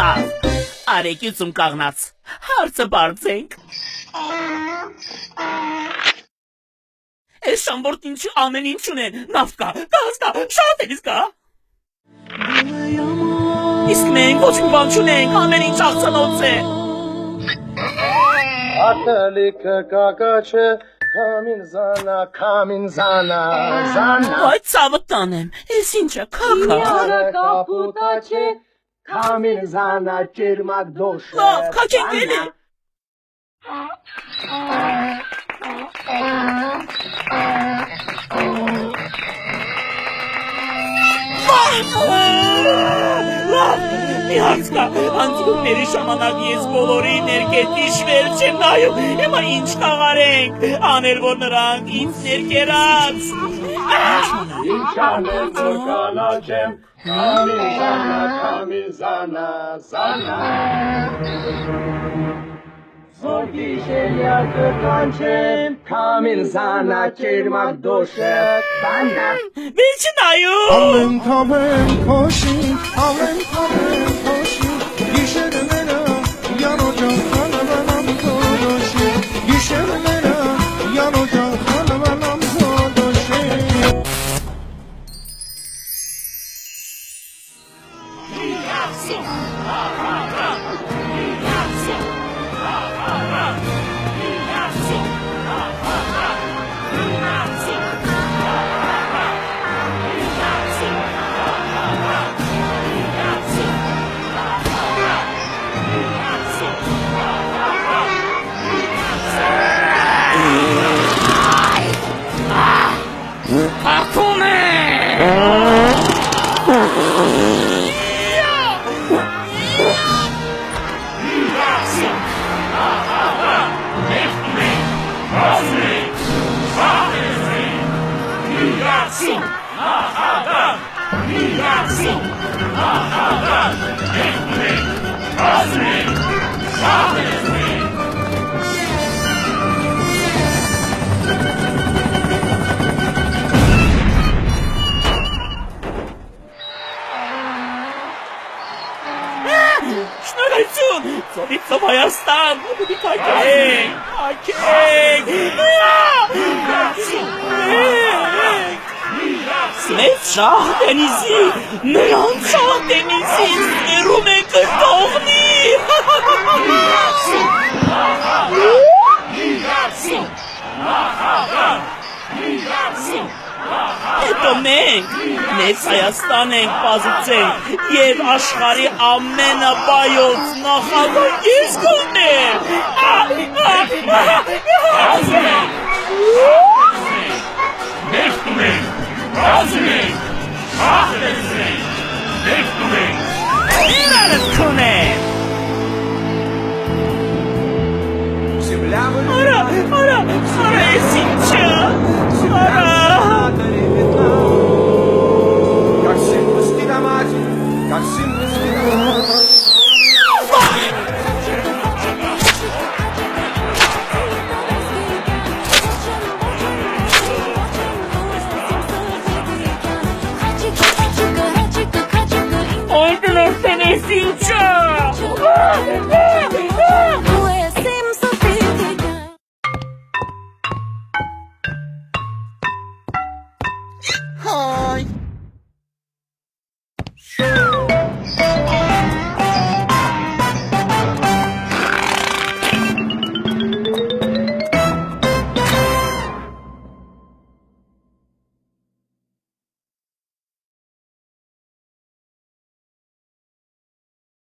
լավ, արեկիցում կաղնած, հարցը բարձենք։ Ես շամբորդ ինչ ամեն ինչ ունեն, նավ կա, գազ կա, շատ էլիս կա։ Իսկ մենք ոչ մի բան չունենք, ամեն ինչ աղցանոց է։ Ատելիքը կակաչը, Քամին զանա, Այդ ցավը տանեմ, ես ինչա, քակա։ Յարը կապուտա չէ, Քամին զանա, ճերմակ դոշ է, Լավ, քակենք էլի։ Լավ, մի հարց կա, անցուկների ժամանակ ես բոլորի ներկետիշ վեր չեմ նայում, հիմա ինչ կաղարենք, անել որ նրանք ինձ ներկերած։ Ինչ անել որ կանաչեմ, Քամին զանա, Որ գիշերյակը կանչեմ, Քամին զանա, ճերմակ դոշ է, բանա։ Վեր չնայում։ Ամեն քոշի, գիշերները յանոջան խանավանամ զոդոշի, գիշերները յանոջան խանավանամ զոդոշի։ Ախում է։ Շնորհություն, ծովից Հայաստան, պիտի կայքենք, Մեծ շահ տենիզի, նրանց շահ տենիզի, ներում է կրտողնի։ Հետո մենք Մեծ Հայաստան ենք պազուցենք և աշխարի ամենաբայոց նախագահ ես կողնեմ։ Իրարըս կունեմ։ Արա, ես ինչա, Как сын пусти на мать, как сын пусти на мать. Ой, ты нас не синча!